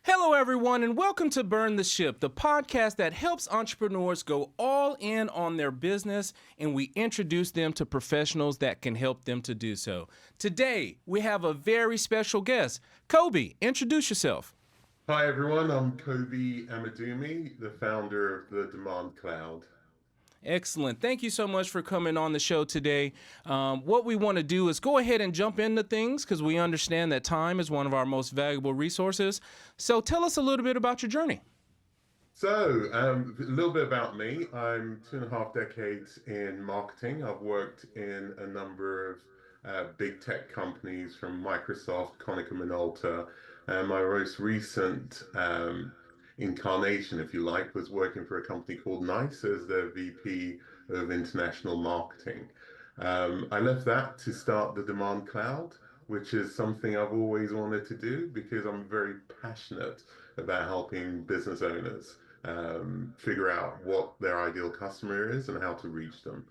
Hello, everyone, and welcome to Burn the Ship, the podcast that helps entrepreneurs go all in on their business, and we introduce them to professionals that can help them to do so. Today, we have a very special guest. Koby, introduce yourself. Hi everyone, I'm Koby Amedume, the founder of the Demand Cloud. Excellent. Thank you so much for coming on the show today. What we want to do is go ahead and jump into things because we understand that time is one of our most valuable resources. So tell us a little bit about your journey. A little bit about me. I'm 2.5 decades in marketing. I've worked in a number of big tech companies from Microsoft, Konica Minolta, and my most recent incarnation, if you like, was working for a company called NICE as their VP of International Marketing. I left that to start the Demand Cloud, which is something I've always wanted to do because I'm very passionate about helping business owners figure out what their ideal customer is and how to reach them.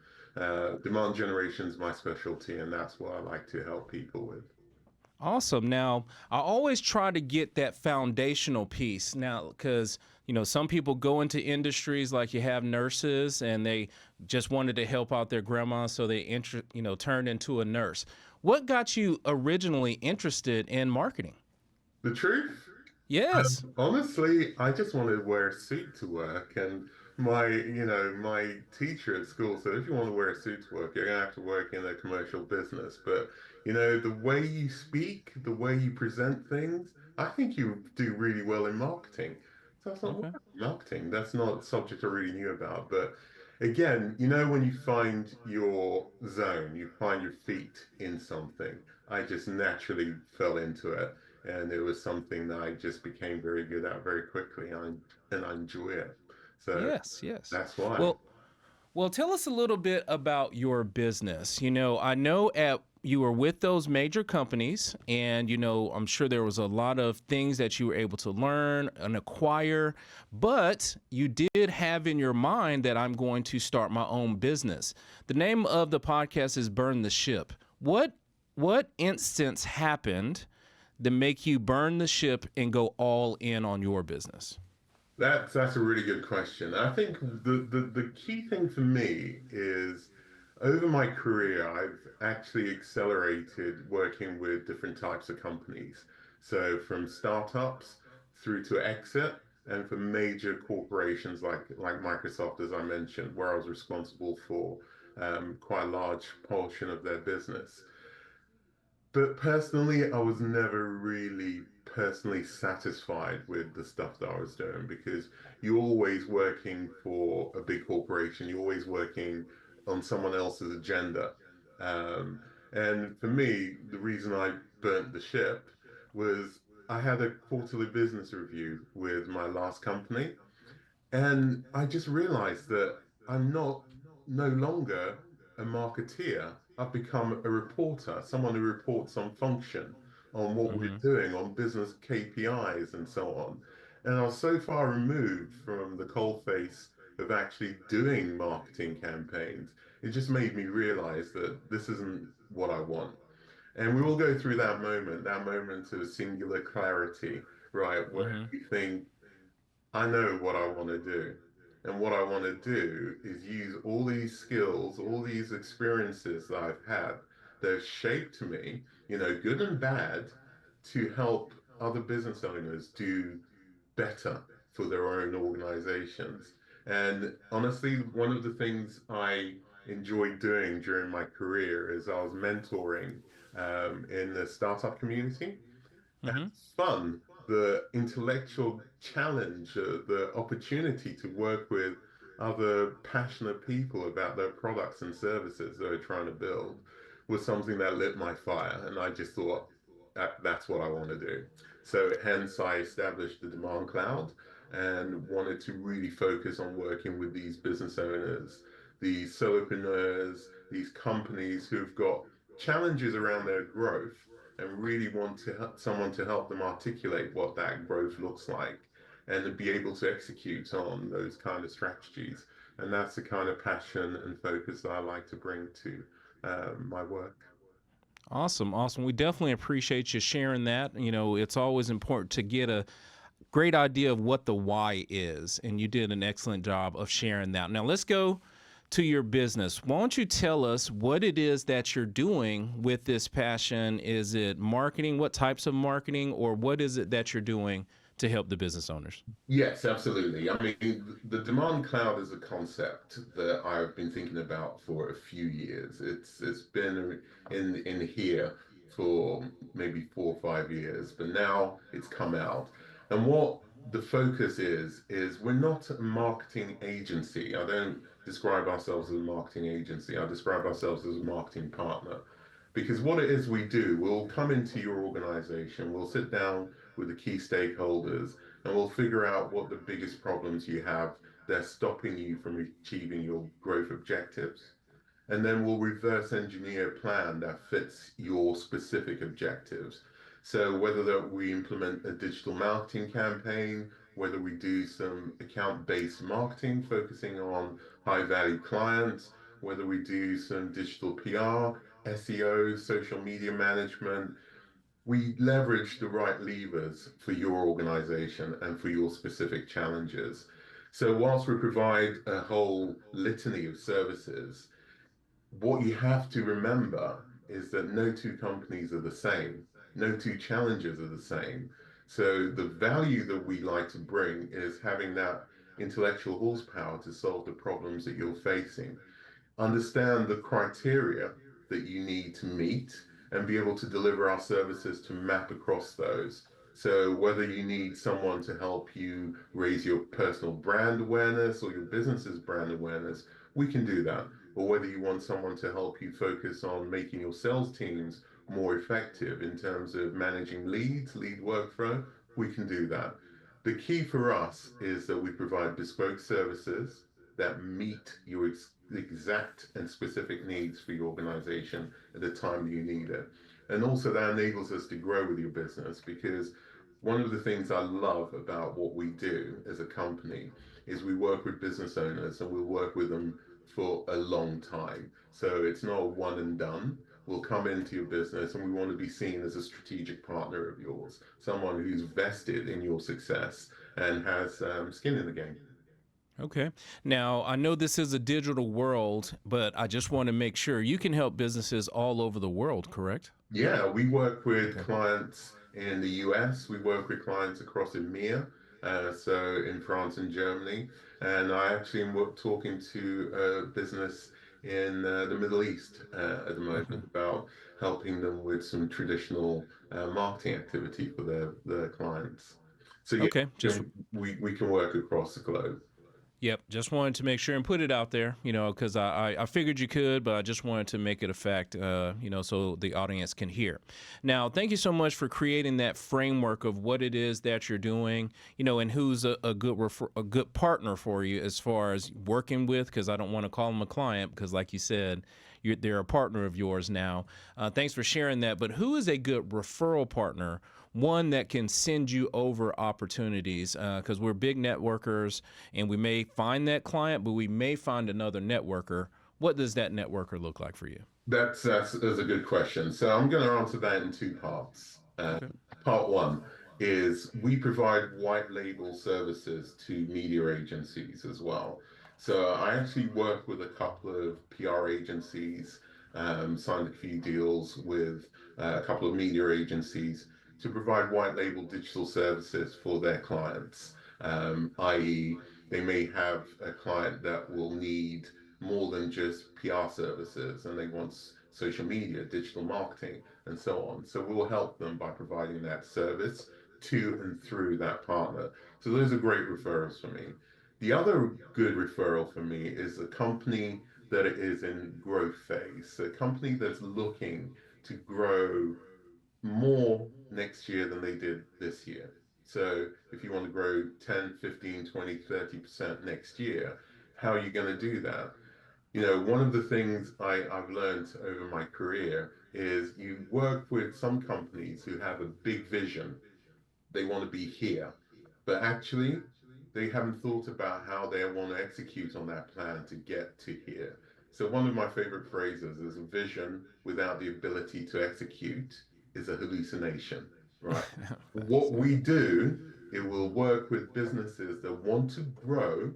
Demand generation is my specialty, and that's what I like to help people with. Awesome. Now, I always try to get that foundational piece now because, some people go into industries like you have nurses and they just wanted to help out their grandma. So they, turned into a nurse. What got you originally interested in marketing? The truth? Yes. Honestly, I just wanted to wear a suit to work, and my teacher at school said, if you want to wear a suit to work, you're gonna have to work in a commercial business. But the way you speak, the way you present things, I think you do really well in marketing. So I thought, Okay. well, marketing, that's not a subject I really knew about. But again, when you find your zone, you find your feet in something. I just naturally fell into it, and it was something that I just became very good at very quickly, and I enjoy it. So Yes. Yes. that's why. Well, Well, tell us a little bit about your business. I know you were with those major companies, and I'm sure there was a lot of things that you were able to learn and acquire, but you did have in your mind that I'm going to start my own business. The name of the podcast is Burn the Ship. What instance happened to make you burn the ship and go all in on your business? That's a really good question. I think the key thing for me is over my career, I've actually accelerated working with different types of companies. So from startups through to exit, and for major corporations like Microsoft, as I mentioned, where I was responsible for quite a large portion of their business. But personally, I was never really personally satisfied with the stuff that I was doing because you're always working for a big corporation, you're always working on someone else's agenda. Um, and for me, the reason I burnt the ship was I had a quarterly business review with my last company, and I just realized that I'm no longer a marketeer. I've become a reporter, someone who reports on function, on what we're Hmm. doing, on business KPIs and so on. And I was so far removed from the coalface of actually doing marketing campaigns. It just made me realize that this isn't what I want. And we all go through that moment of singular clarity, right? Where Hmm. you think, I know what I want to do. And what I want to do is use all these skills, all these experiences that I've had that have shaped me, good and bad, to help other business owners do better for their own organizations. And honestly, one of the things I enjoyed doing during my career is I was mentoring in the startup community. And Hmm. it's fun, the intellectual challenge, the opportunity to work with other passionate people about their products and services they're trying to build was something that lit my fire. And I just thought that's what I want to do. So hence I established the Demand Cloud and wanted to really focus on working with these business owners, these solopreneurs, these companies who've got challenges around their growth and really want someone to help them articulate what that growth looks like and to be able to execute on those kind of strategies. And that's the kind of passion and focus that I like to bring to my work. Awesome. Awesome. We definitely appreciate you sharing that. It's always important to get a great idea of what the why is, and you did an excellent job of sharing that. Now let's go to your business. Why don't you tell us what it is that you're doing with this passion? Is it marketing? What types of marketing, or what is it that you're doing to help the business owners? Yes, absolutely. I mean, the demand cloud is a concept that I've been thinking about for a few years. It's been in here for maybe 4 or 5 years, but now it's come out. And what the focus is we're not a marketing agency. I don't describe ourselves as a marketing agency. I describe ourselves as a marketing partner. Because what it is we do, we'll come into your organization, we'll sit down with the key stakeholders, and we'll figure out what the biggest problems you have that are stopping you from achieving your growth objectives. And then we'll reverse engineer a plan that fits your specific objectives. So whether that we implement a digital marketing campaign, whether we do some account-based marketing focusing on high-value clients, whether we do some digital PR, SEO, social media management, we leverage the right levers for your organization and for your specific challenges. So whilst we provide a whole litany of services, what you have to remember is that no two companies are the same, no two challenges are the same. So the value that we like to bring is having that intellectual horsepower to solve the problems that you're facing, understand the criteria that you need to meet, and be able to deliver our services to map across those. So whether you need someone to help you raise your personal brand awareness or your business's brand awareness, we can do that. Or whether you want someone to help you focus on making your sales teams more effective in terms of managing leads, lead workflow, we can do that. The key for us is that we provide bespoke services that meet your exact and specific needs for your organization at the time that you need it. And also, that enables us to grow with your business, because one of the things I love about what we do as a company is we work with business owners and we'll work with them for a long time. So it's not a one and done. We'll come into your business and we want to be seen as a strategic partner of yours, someone who's vested in your success and has skin in the game. Okay. Now, I know this is a digital world, but I just want to make sure you can help businesses all over the world, correct? Yeah, we work with Okay. clients in the US. We work with clients across EMEA, so in France and Germany. And I actually am talking to a business in the Middle East at the Okay. moment about helping them with some traditional marketing activity for their clients. So yeah, Okay. Just we can work across the globe. Yep, just wanted to make sure and put it out there, because I figured you could, but I just wanted to make it a fact, so the audience can hear. Now, thank you so much for creating that framework of what it is that you're doing, and who's a good partner for you as far as working with, because I don't want to call them a client, because like you said, they're a partner of yours now. Thanks for sharing that. But who is a good referral partner? One that can send you over opportunities, because we're big networkers and we may find that client, but we may find another networker. What does that networker look like for you? That's a good question. So I'm going to answer that in two parts. Okay. Part one is we provide white label services to media agencies as well. So I actually work with a couple of PR agencies, signed a few deals with a couple of media agencies to provide white label digital services for their clients. I.e., they may have a client that will need more than just PR services and they want social media, digital marketing, and so on. So we'll help them by providing that service to and through that partner. So those are great referrals for me. The other good referral for me is a company that is in growth phase, a company that's looking to grow more next year than they did this year. So if you want to grow 10, 15, 20, 30% next year, how are you going to do that? One of the things I've learned over my career is you work with some companies who have a big vision. They want to be here, but actually, they haven't thought about how they want to execute on that plan to get to here. So, one of my favorite phrases is a vision without the ability to execute is a hallucination, right? What Facts. we do It will work with businesses that want to grow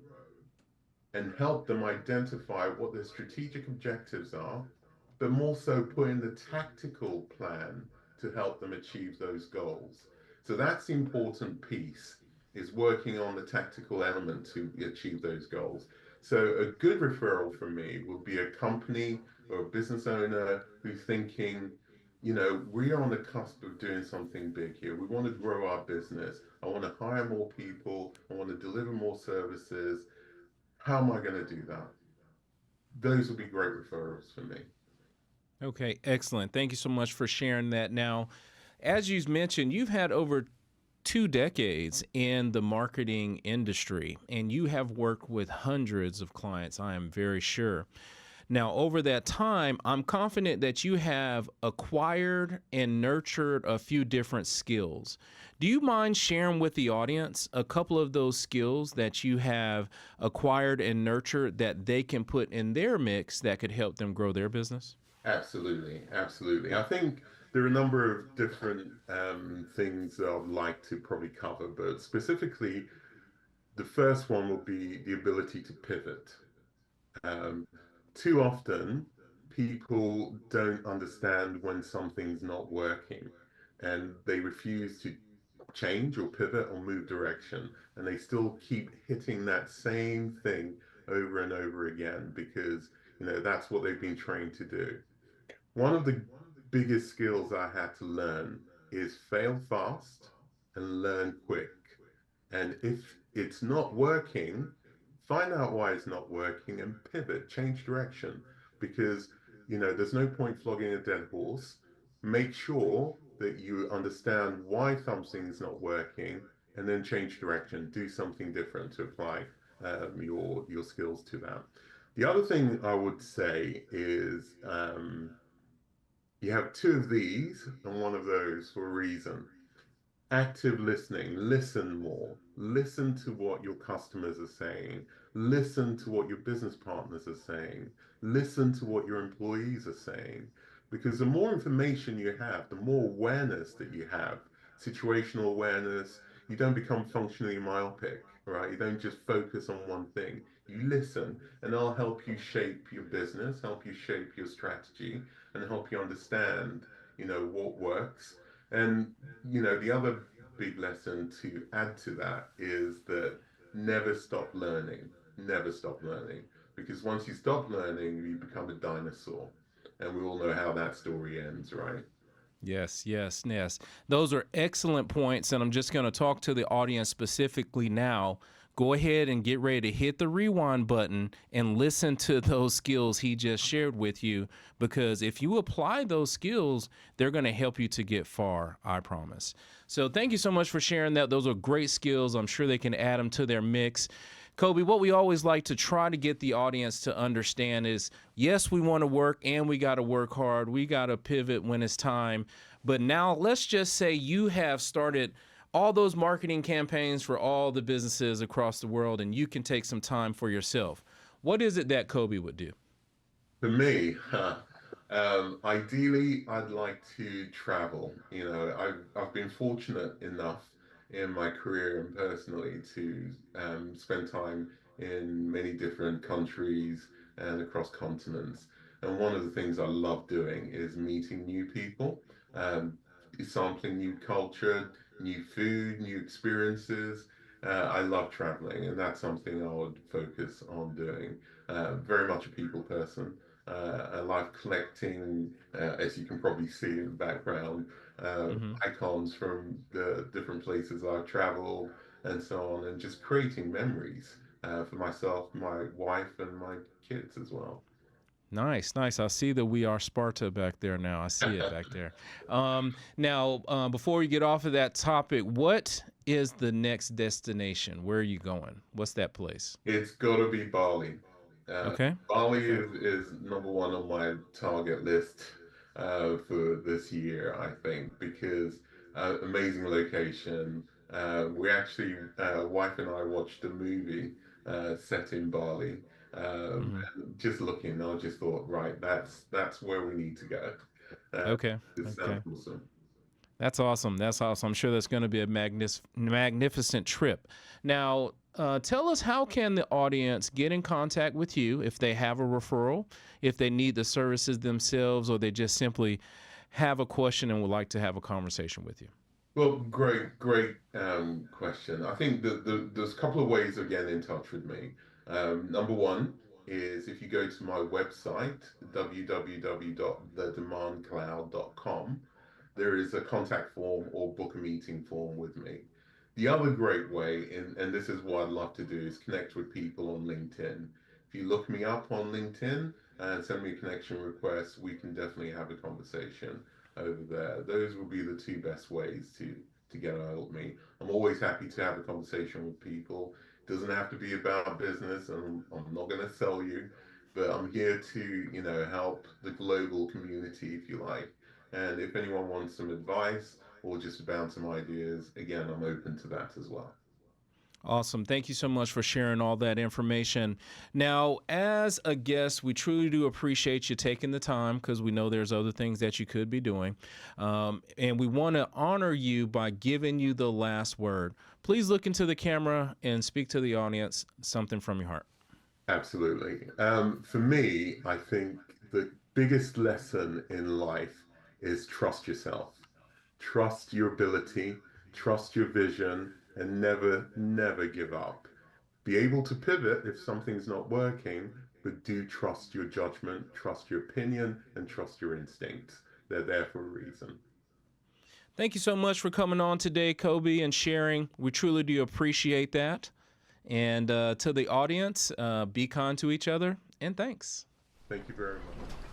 and help them identify what their strategic objectives are, but more so put in the tactical plan to help them achieve those goals. So that's the important piece is working on the tactical element to achieve those goals. So a good referral for me would be a company or a business owner who's thinking, we are on the cusp of doing something big here. We want to grow our business. I want to hire more people. I want to deliver more services. How am I going to do that? Those would be great referrals for me. Okay, excellent. Thank you so much for sharing that. Now, as you mentioned, you've had over 2 decades in the marketing industry and you have worked with hundreds of clients, I am very sure. Now, over that time, I'm confident that you have acquired and nurtured a few different skills. Do you mind sharing with the audience a couple of those skills that you have acquired and nurtured that they can put in their mix that could help them grow their business? Absolutely, absolutely. I think there are a number of different things that I'd like to probably cover, but specifically, the first one will be the ability to pivot. Um, Too often, people don't understand when something's not working and they refuse to change or pivot or move direction. And they still keep hitting that same thing over and over again because, that's what they've been trained to do. One of the biggest skills I had to learn is fail fast and learn quick. And if it's not working, find out why it's not working and pivot, change direction. Because, there's no point flogging a dead horse. Make sure that you understand why something's not working and then change direction, do something different to apply your skills to that. The other thing I would say is you have two of these and one of those for a reason. Active listening. Listen more. Listen to what your customers are saying. Listen to what your business partners are saying. Listen to what your employees are saying. Because the more information you have, the more awareness that you have, situational awareness, you don't become functionally myopic, right? You don't just focus on one thing. You listen, and I'll help you shape your business, help you shape your strategy, and help you understand, what works. And the other big lesson to add to that is that never stop learning. Never stop learning. Because once you stop learning, you become a dinosaur. And we all know how that story ends, right? Yes, yes, yes. Those are excellent points. And I'm just going to talk to the audience specifically now. Go ahead and get ready to hit the rewind button and listen to those skills he just shared with you. Because if you apply those skills, they're going to help you to get far, I promise. So thank you so much for sharing that. Those are great skills. I'm sure they can add them to their mix. Koby, what we always like to try to get the audience to understand is yes, we want to work and we got to work hard. We got to pivot when it's time. But now let's just say you have started all those marketing campaigns for all the businesses across the world and you can take some time for yourself. What is it that Koby would do? For me, ideally, I'd like to travel. I've been fortunate enough in my career and personally to spend time in many different countries and across continents. And one of the things I love doing is meeting new people, um, sampling new culture, new food, new experiences. I love traveling, and that's something I would focus on doing. Very much a people person. I like collecting, as you can probably see in the background, Hmm. icons from the different places I've traveled and so on, and just creating memories for myself, my wife, and my kids as well. Nice, nice. I see the We Are Sparta back there now. I see it back there. Now, before we get off of that topic, what is the next destination? Where are you going? What's that place? It's got to be Bali. Uh, Okay. Bali Okay. is number one on my target list for this year, I think, because amazing location. We actually, wife and I watched a movie set in Bali. Hmm. And just looking, I just thought, right, that's where we need to go. Uh, Okay. it sounds Okay. awesome. That's awesome. That's awesome. I'm sure that's going to be a magnificent trip. Now, tell us, how can the audience get in contact with you if they have a referral, if they need the services themselves, or they just simply have a question and would like to have a conversation with you? Well, great question. I think that there's a couple of ways of getting in touch with me. Number one is if you go to my website, www.thedemandcloud.com, there is a contact form or book a meeting form with me. The other great way, and this is what I'd love to do, is connect with people on LinkedIn. If you look me up on LinkedIn and send me a connection request, we can definitely have a conversation over there. Those will be the two best ways to get a hold of me. I'm always happy to have a conversation with people. It doesn't have to be about business, and I'm not going to sell you, but I'm here to, help the global community, if you like. And if anyone wants some advice or just bounce some ideas, again, I'm open to that as well. Awesome. Thank you so much for sharing all that information. Now, as a guest, we truly do appreciate you taking the time because we know there's other things that you could be doing. And we want to honor you by giving you the last word. Please look into the camera and speak to the audience something from your heart. Absolutely. For me, I think the biggest lesson in life is trust yourself. Trust your ability, trust your vision, and never give up. Be able to pivot if something's not working, but do trust your judgment, trust your opinion, and trust your instincts. They're there for a reason. Thank you so much for coming on today, Koby, and sharing. We truly do appreciate that. And to the audience, be kind to each other, and thanks. Thank you very much.